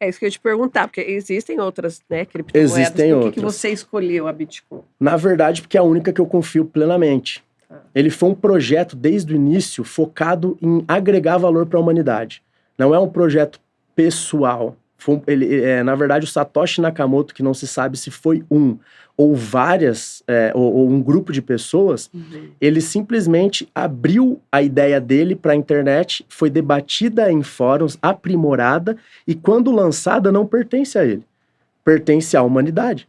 É isso que eu ia te perguntar, porque existem outras, né, criptomoedas. Existem Por que outras. você escolheu a Bitcoin? Na verdade, porque é a única que eu confio plenamente. Ele foi um projeto, desde o início, focado em agregar valor para a humanidade. Não é um projeto pessoal. Na verdade, o Satoshi Nakamoto, que não se sabe se foi um ou várias, ou um grupo de pessoas, ele simplesmente abriu a ideia dele para a internet, foi debatida em fóruns, aprimorada, e quando lançada não pertence a ele, pertence à humanidade.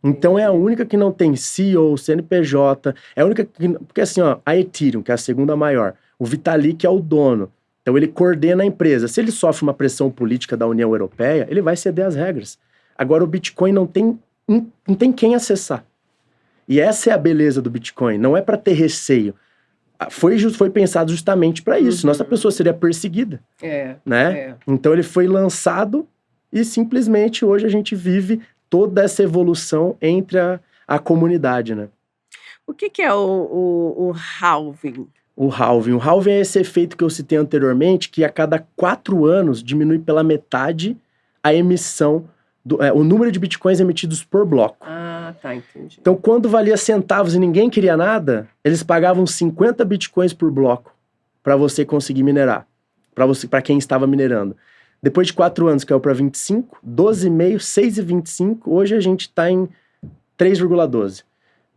Então é a única que não tem CEO, CNPJ, é a única que... Porque assim, ó, a Ethereum, que é a segunda maior, o Vitalik é o dono, então ele coordena a empresa. Se ele sofre uma pressão política da União Europeia, ele vai ceder às regras. Agora o Bitcoin não tem quem acessar. E essa é a beleza do Bitcoin, não é para ter receio. Foi pensado justamente para isso, senão essa pessoa seria perseguida. Né? Então ele foi lançado e simplesmente hoje a gente vive toda essa evolução entre a comunidade, né? O que é o halving? O halving é esse efeito que eu citei anteriormente, que a cada 4 anos diminui pela metade a emissão, o número de bitcoins emitidos por bloco. Ah, tá, entendi. Então, quando valia centavos e ninguém queria nada, eles pagavam 50 bitcoins por bloco para você conseguir minerar, para quem estava minerando. Depois de 4 anos caiu para 25, 12,5, 6,25, hoje a gente está em 3,12.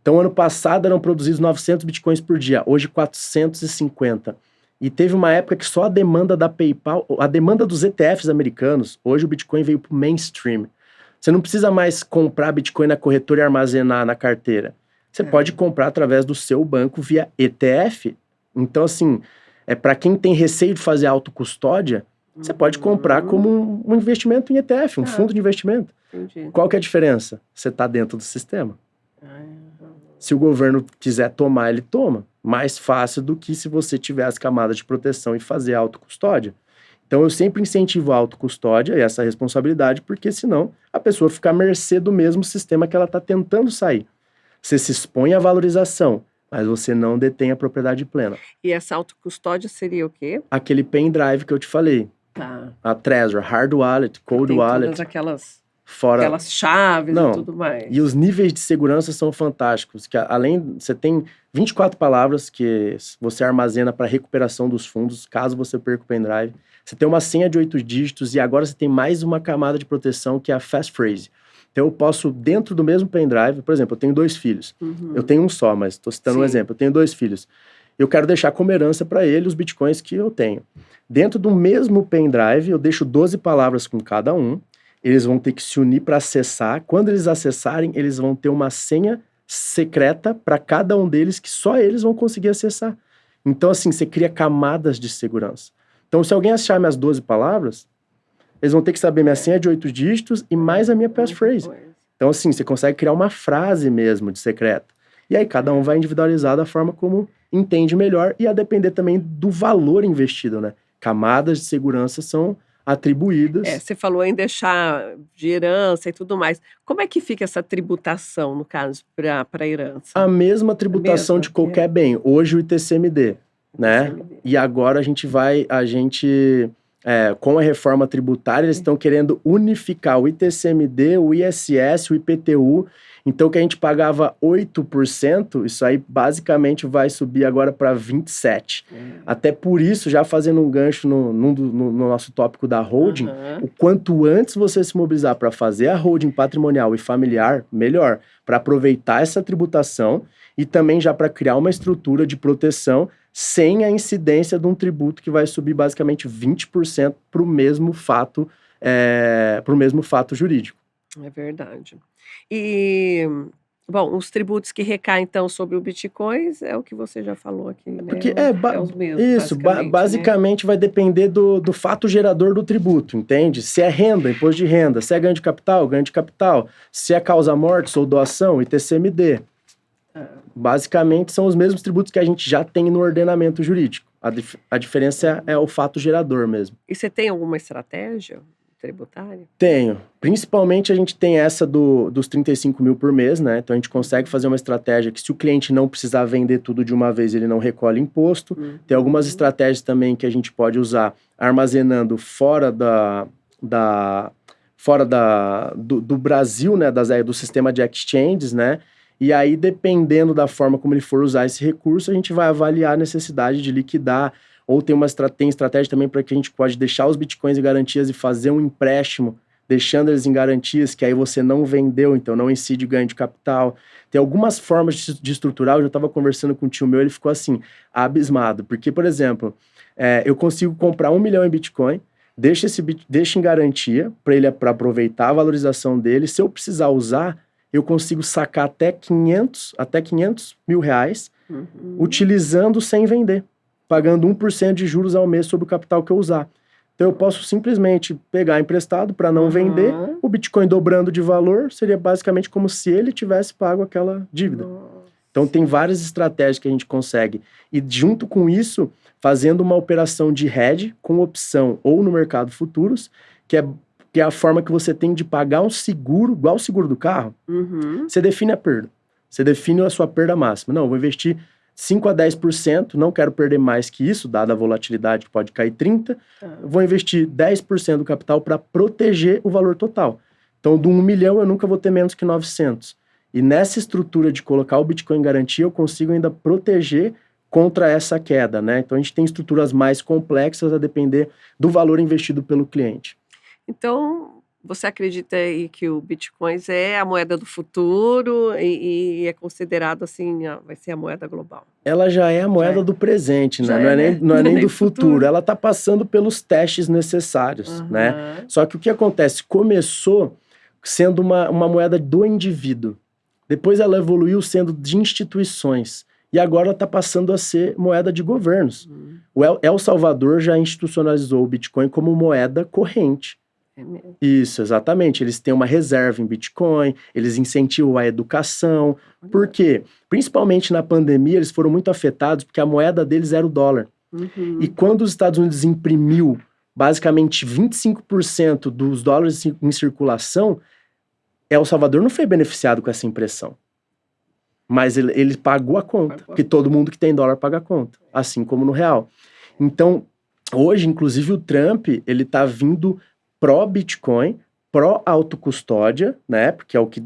Então, ano passado eram produzidos 900 bitcoins por dia, hoje 450. E teve uma época que só a demanda da PayPal, a demanda dos ETFs americanos, hoje o Bitcoin veio para o mainstream. Você não precisa mais comprar Bitcoin na corretora e armazenar na carteira. Você pode comprar através do seu banco via ETF. Então, assim, para quem tem receio de fazer autocustódia, você pode comprar como um investimento em ETF, um fundo de investimento. Entendi. Qual que é a diferença? Você está dentro do sistema. Se o governo quiser tomar, ele toma. Mais fácil do que se você tiver as camadas de proteção e fazer autocustódia. Então eu sempre incentivo a autocustódia e essa responsabilidade, porque senão a pessoa fica à mercê do mesmo sistema que ela está tentando sair. Você se expõe à valorização, mas você não detém a propriedade plena. E essa autocustódia seria o quê? Aquele pendrive que eu te falei. Tá. A Trezor, Hard Wallet, Cold Wallet. Todas aquelas chaves e tudo mais. E os níveis de segurança são fantásticos. Que além, você tem 24 palavras que você armazena para recuperação dos fundos, caso você perca o pendrive. Você tem uma senha de 8 dígitos e agora você tem mais uma camada de proteção que é a Passphrase. Então eu posso, dentro do mesmo pendrive, por exemplo, eu tenho 2 filhos. Eu tenho um só, mas estou citando um exemplo. Eu tenho 2 filhos. Eu quero deixar como herança para ele os bitcoins que eu tenho. Dentro do mesmo pendrive, eu deixo 12 palavras com cada um. Eles vão ter que se unir para acessar. Quando eles acessarem, eles vão ter uma senha secreta para cada um deles que só eles vão conseguir acessar. Então, assim, você cria camadas de segurança. Então, se alguém achar minhas 12 palavras, eles vão ter que saber minha senha de 8 dígitos e mais a minha passphrase. Então, assim, você consegue criar uma frase mesmo de secreta. E aí, cada um vai individualizar da forma como entende melhor e a depender também do valor investido, né? Camadas de segurança são atribuídas. Você falou em deixar de herança e tudo mais. Como é que fica essa tributação, no caso, para herança? A mesma tributação de qualquer bem. Hoje o ITCMD, né? E agora com a reforma tributária, eles estão querendo unificar o ITCMD, o ISS, o IPTU. Então, o que a gente pagava 8%, isso aí basicamente vai subir agora para 27%. Até por isso, já fazendo um gancho no nosso tópico da holding, o quanto antes você se mobilizar para fazer a holding patrimonial e familiar, melhor, para aproveitar essa tributação e também já para criar uma estrutura de proteção sem a incidência de um tributo que vai subir basicamente 20% para o mesmo fato jurídico. É verdade. E, bom, os tributos que recaem, então, sobre o Bitcoin é o que você já falou aqui, né? Porque os mesmos, isso, basicamente vai depender do fato gerador do tributo, entende? Se é renda, imposto de renda, se é ganho de capital, se é causa-mortes ou doação, ITCMD. Basicamente são os mesmos tributos que a gente já tem no ordenamento jurídico. A diferença é o fato gerador mesmo. E você tem alguma estratégia tributária? Tenho. Principalmente a gente tem essa dos 35 mil por mês, né? Então a gente consegue fazer uma estratégia que se o cliente não precisar vender tudo de uma vez, ele não recolhe imposto. Tem algumas estratégias também que a gente pode usar armazenando fora fora do Brasil, né, do sistema de exchanges, né? E aí, dependendo da forma como ele for usar esse recurso, a gente vai avaliar a necessidade de liquidar, ou tem estratégia também para que a gente pode deixar os bitcoins em garantias e fazer um empréstimo, deixando eles em garantias, que aí você não vendeu, então não incide ganho de capital. Tem algumas formas de estruturar. Eu já estava conversando com um tio meu, ele ficou assim, abismado. Porque, por exemplo, eu consigo comprar 1 milhão em Bitcoin, deixa em garantia para aproveitar a valorização dele. Se eu precisar usar, eu consigo sacar até 500 mil reais, utilizando sem vender, pagando 1% de juros ao mês sobre o capital que eu usar. Então eu posso simplesmente pegar emprestado para não vender, o Bitcoin dobrando de valor, seria basicamente como se ele tivesse pago aquela dívida. Então tem várias estratégias que a gente consegue. E junto com isso, fazendo uma operação de hedge com opção ou no mercado futuros, que é a forma que você tem de pagar um seguro, igual o seguro do carro. Você define a perda. Você define a sua perda máxima. Não, eu vou investir 5 a 10%, não quero perder mais que isso, dada a volatilidade que pode cair 30%, vou investir 10% do capital para proteger o valor total. Então, do 1 milhão, eu nunca vou ter menos que 900. E nessa estrutura de colocar o Bitcoin em garantia, eu consigo ainda proteger contra essa queda, né? Então, a gente tem estruturas mais complexas a depender do valor investido pelo cliente. Então, você acredita aí que o Bitcoin é a moeda do futuro e é considerado assim, vai ser a moeda global? Ela já é a moeda do presente, né? Não é nem do futuro. Ela está passando pelos testes necessários, né? Só que o que acontece? Começou sendo uma moeda do indivíduo. Depois ela evoluiu sendo de instituições. E agora ela está passando a ser moeda de governos. O El Salvador já institucionalizou o Bitcoin como moeda corrente. É mesmo. Isso, exatamente. Eles têm uma reserva em Bitcoin, eles incentivam a educação. Por quê? Principalmente na pandemia, eles foram muito afetados porque a moeda deles era o dólar. E quando os Estados Unidos imprimiu basicamente 25% dos dólares em circulação, El Salvador não foi beneficiado com essa impressão. Mas ele pagou a conta, porque todo mundo que tem dólar paga a conta, assim como no real. Então, hoje, inclusive, o Trump, ele tá vindo pró-Bitcoin, pró-autocustódia, né? Porque é o que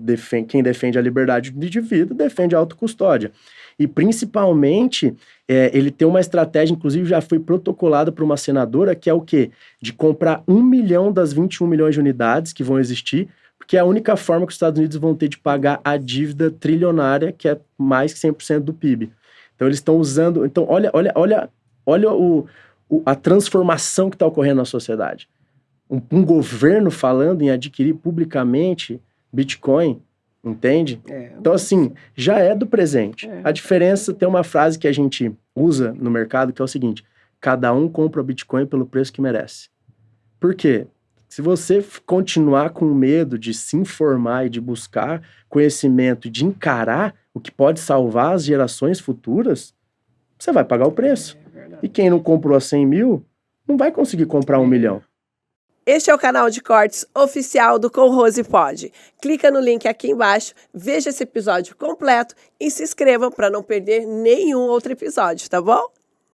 quem defende a liberdade de indivíduo defende a autocustódia. E, principalmente, ele tem uma estratégia, inclusive já foi protocolada por uma senadora, que é o quê? De comprar 1 milhão das 21 milhões de unidades que vão existir, porque é a única forma que os Estados Unidos vão ter de pagar a dívida trilionária, que é mais que 100% do PIB. Então, eles estão usando... Então, olha a transformação que está ocorrendo na sociedade. Um governo falando em adquirir publicamente Bitcoin, entende? Então, assim, já é do presente. A diferença, tem uma frase que a gente usa no mercado, que é o seguinte: cada um compra Bitcoin pelo preço que merece. Por quê? Se você continuar com medo de se informar e de buscar conhecimento, de encarar o que pode salvar as gerações futuras, você vai pagar o preço. E quem não comprou a 100 mil, não vai conseguir comprar 1 milhão. Este é o canal de cortes oficial do Com Rose Pod. Clica no link aqui embaixo, veja esse episódio completo e se inscreva para não perder nenhum outro episódio, tá bom?